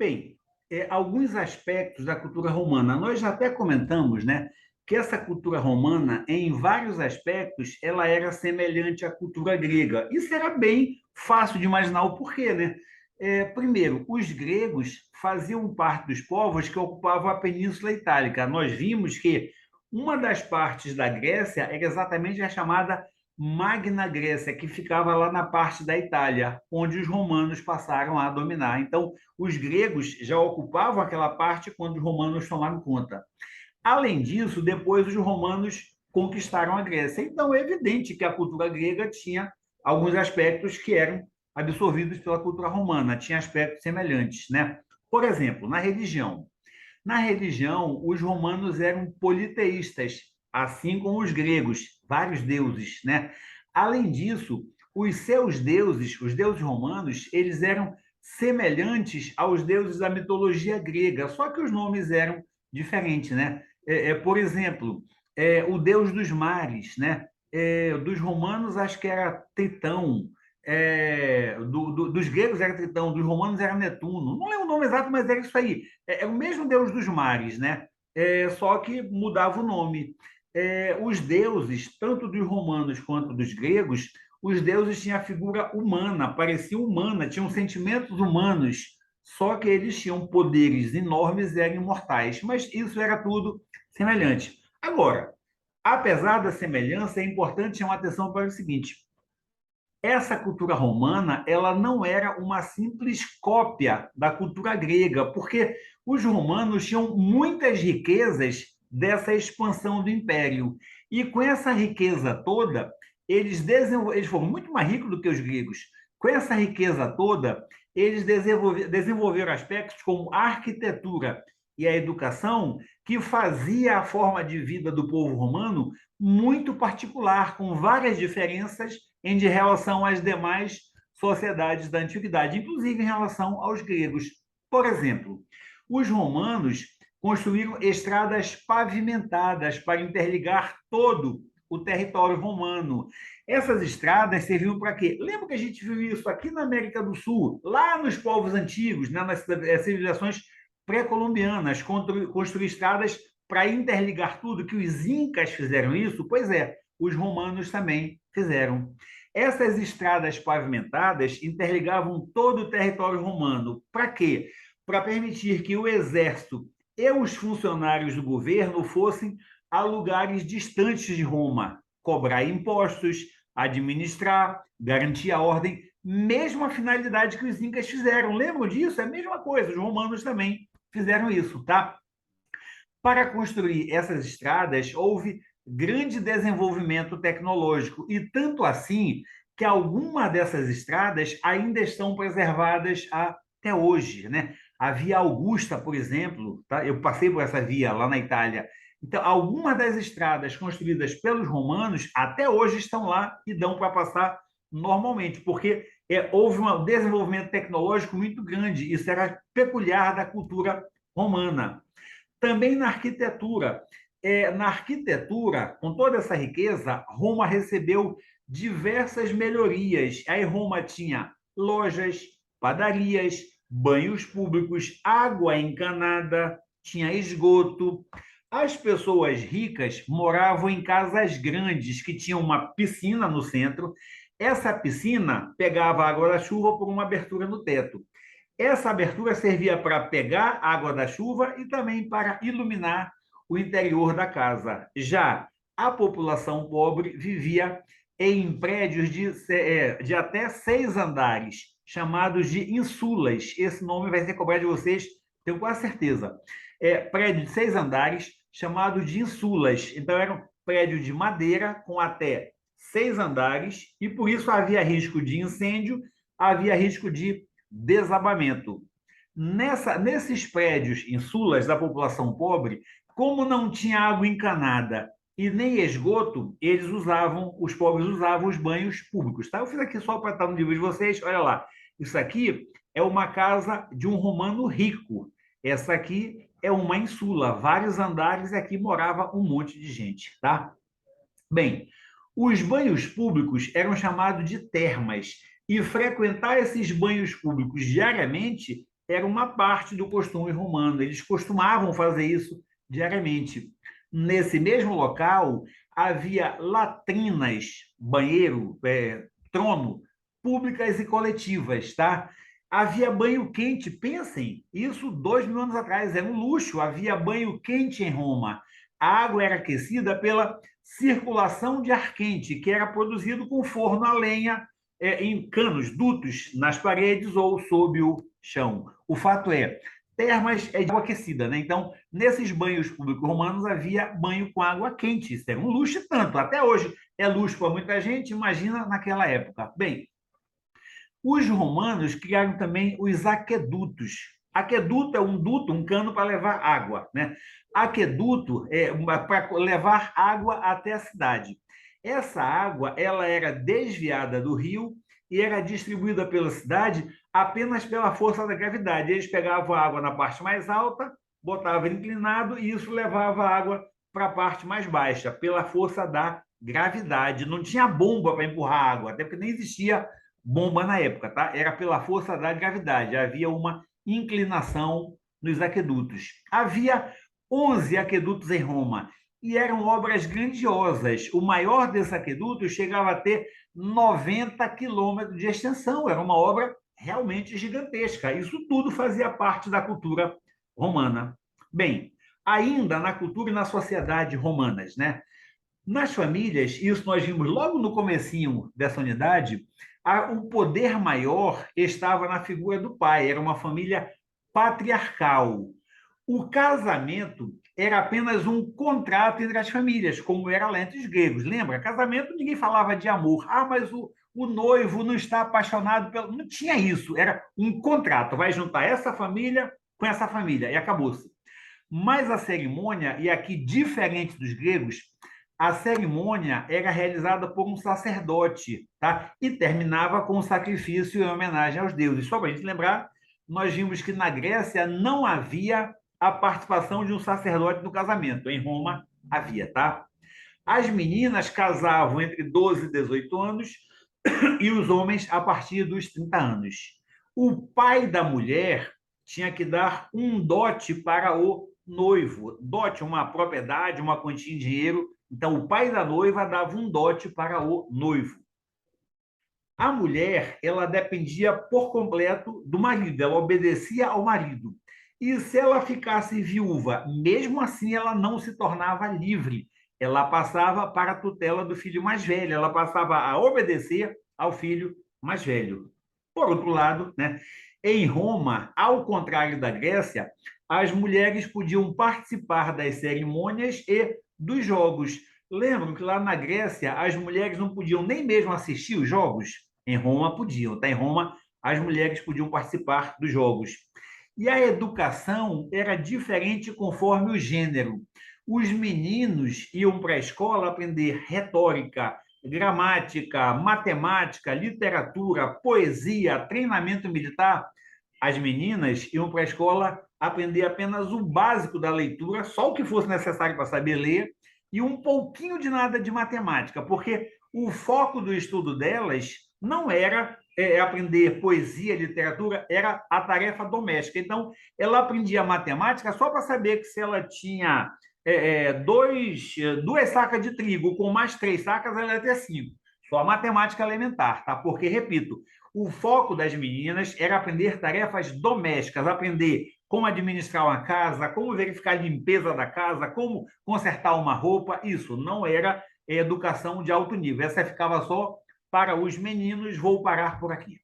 Bem, alguns aspectos da cultura romana. Nós já até comentamos, né, que essa cultura romana, em vários aspectos, ela era semelhante à cultura grega. Isso era bem fácil de imaginar o porquê, né? Primeiro, os gregos faziam parte dos povos que ocupavam a Península Itálica. Nós vimos que uma das partes da Grécia era exatamente a chamada Magna Grécia, que ficava lá na parte da Itália, onde os romanos passaram a dominar. Então, os gregos já ocupavam aquela parte quando os romanos tomaram conta. Além disso, depois os romanos conquistaram a Grécia. Então, é evidente que a cultura grega tinha alguns aspectos que eram absorvidos pela cultura romana, tinha aspectos semelhantes, né? Por exemplo, na religião. Na religião, os romanos eram politeístas, assim como os gregos, vários deuses, né? Além disso, os seus deuses, os deuses romanos, eles eram semelhantes aos deuses da mitologia grega, só que os nomes eram diferentes, né? Por exemplo, o deus dos mares, né? Dos romanos, acho que era Tritão, dos gregos era Tritão, dos romanos era Netuno. Não lembro o nome exato, mas era isso aí. É o mesmo deus dos mares, né? Só que mudava o nome. Os deuses, tanto dos romanos quanto dos gregos, os deuses tinham a figura humana, pareciam humana, tinham sentimentos humanos, só que eles tinham poderes enormes e eram imortais. Mas isso era tudo semelhante. Agora, apesar da semelhança, é importante chamar atenção para o seguinte: essa cultura romana, ela não era uma simples cópia da cultura grega, porque os romanos tinham muitas riquezas dessa expansão do império. E com essa riqueza toda, eles foram muito mais ricos do que os gregos. Com essa riqueza toda, eles desenvolveram aspectos como a arquitetura e a educação, que fazia a forma de vida do povo romano muito particular, com várias diferenças em relação às demais sociedades da antiguidade, inclusive em relação aos gregos. Por exemplo, os romanos construíram estradas pavimentadas para interligar todo o território romano. Essas estradas serviam para quê? Lembra que a gente viu isso aqui na América do Sul, lá nos povos antigos, né, nas civilizações pré-colombianas, construir estradas para interligar tudo, que os incas fizeram isso? Pois é, os romanos também fizeram. Essas estradas pavimentadas interligavam todo o território romano. Para quê? Para permitir que o exército e os funcionários do governo fossem a lugares distantes de Roma, cobrar impostos, administrar, garantir a ordem, mesma finalidade que os incas fizeram. Lembram disso? É a mesma coisa, os romanos também fizeram isso, tá? Para construir essas estradas, houve grande desenvolvimento tecnológico, e tanto assim que algumas dessas estradas ainda estão preservadas até hoje, né? A Via Augusta, por exemplo, tá? Eu passei por essa via lá na Itália. Então, algumas das estradas construídas pelos romanos até hoje estão lá e dão para passar normalmente, porque houve um desenvolvimento tecnológico muito grande. Isso era peculiar da cultura romana. Também na arquitetura, com toda essa riqueza, Roma recebeu diversas melhorias. Aí Roma tinha lojas, padarias, banhos públicos, água encanada, tinha esgoto. As pessoas ricas moravam em casas grandes que tinham uma piscina no centro. Essa piscina pegava a água da chuva por uma abertura no teto. Essa abertura servia para pegar a água da chuva e também para iluminar o interior da casa. Já a população pobre vivia em prédios de até 6 andares, chamados de insulas. Esse nome vai ser cobrado de vocês, tenho quase certeza. Prédio de 6 andares, chamado de insulas. Então, era um prédio de madeira com até 6 andares, e por isso havia risco de incêndio, havia risco de desabamento. Nesses prédios insulas da população pobre, como não tinha água encanada e nem esgoto, os pobres usavam os banhos públicos. Tá? Eu fiz aqui só para estar no livro de vocês, olha lá. Isso aqui é uma casa de um romano rico. Essa aqui é uma insula, vários andares, e aqui morava um monte de gente. Tá? Bem, os banhos públicos eram chamados de termas, e frequentar esses banhos públicos diariamente era uma parte do costume romano. Eles costumavam fazer isso diariamente. Nesse mesmo local, havia latrinas, banheiro, trono, públicas e coletivas, tá? Havia banho quente, pensem, isso 2.000 anos atrás, era um luxo, havia banho quente em Roma. A água era aquecida pela circulação de ar quente, que era produzido com forno a lenha em canos, dutos nas paredes ou sob o chão. O fato é, termas é de água aquecida, né? Então, nesses banhos públicos romanos havia banho com água quente. Isso era um luxo tanto. Até hoje é luxo para muita gente, imagina naquela época. Bem, os romanos criaram também os aquedutos. Aqueduto é um duto, um cano para levar água, né? Aqueduto é para levar água até a cidade. Essa água ela era desviada do rio e era distribuída pela cidade apenas pela força da gravidade. Eles pegavam a água na parte mais alta, botavam inclinado e isso levava a água para a parte mais baixa, pela força da gravidade. Não tinha bomba para empurrar a água, até porque nem existia bomba na época, tá? Era pela força da gravidade. Havia uma inclinação nos aquedutos. Havia 11 aquedutos em Roma e eram obras grandiosas. O maior desses aquedutos chegava a ter 90 quilômetros de extensão. Era uma obra realmente gigantesca. Isso tudo fazia parte da cultura romana. Bem, ainda na cultura e na sociedade romanas, né? Nas famílias, isso nós vimos logo no comecinho dessa unidade, o poder maior estava na figura do pai, era uma família patriarcal. O casamento era apenas um contrato entre as famílias, como era lá entre os gregos. Lembra? Casamento, ninguém falava de amor. Ah, mas o noivo não está apaixonado pelo. Não tinha isso, era um contrato. Vai juntar essa família com essa família, e acabou-se. Mas a cerimônia, e aqui diferente dos gregos, a cerimônia era realizada por um sacerdote, tá? E terminava com um sacrifício em homenagem aos deuses. Só para a gente lembrar, nós vimos que na Grécia não havia a participação de um sacerdote no casamento. Em Roma havia, tá? As meninas casavam entre 12 e 18 anos e os homens a partir dos 30 anos. O pai da mulher tinha que dar um dote para o noivo. Dote, uma propriedade, uma quantia em dinheiro. Então, o pai da noiva dava um dote para o noivo. A mulher, ela dependia por completo do marido, ela obedecia ao marido. E se ela ficasse viúva, mesmo assim ela não se tornava livre. Ela passava para a tutela do filho mais velho, ela passava a obedecer ao filho mais velho. Por outro lado, né, em Roma, ao contrário da Grécia, as mulheres podiam participar das cerimônias e dos jogos. Lembram que lá na Grécia as mulheres não podiam nem mesmo assistir os jogos? Em Roma podiam, tá? Em Roma as mulheres podiam participar dos jogos. E a educação era diferente conforme o gênero. Os meninos iam para a escola aprender retórica, gramática, matemática, literatura, poesia, treinamento militar. As meninas iam para a escola aprender apenas o básico da leitura, só o que fosse necessário para saber ler, e um pouquinho de nada de matemática, porque o foco do estudo delas não era aprender poesia, literatura, era a tarefa doméstica. Então, ela aprendia matemática só para saber que se ela tinha duas sacas de trigo com mais 3 sacas, ela ia ter 5. Só a matemática elementar, tá? Porque, repito, o foco das meninas era aprender tarefas domésticas, aprender como administrar uma casa, como verificar a limpeza da casa, como consertar uma roupa. Isso não era educação de alto nível. Essa ficava só para os meninos. Vou parar por aqui.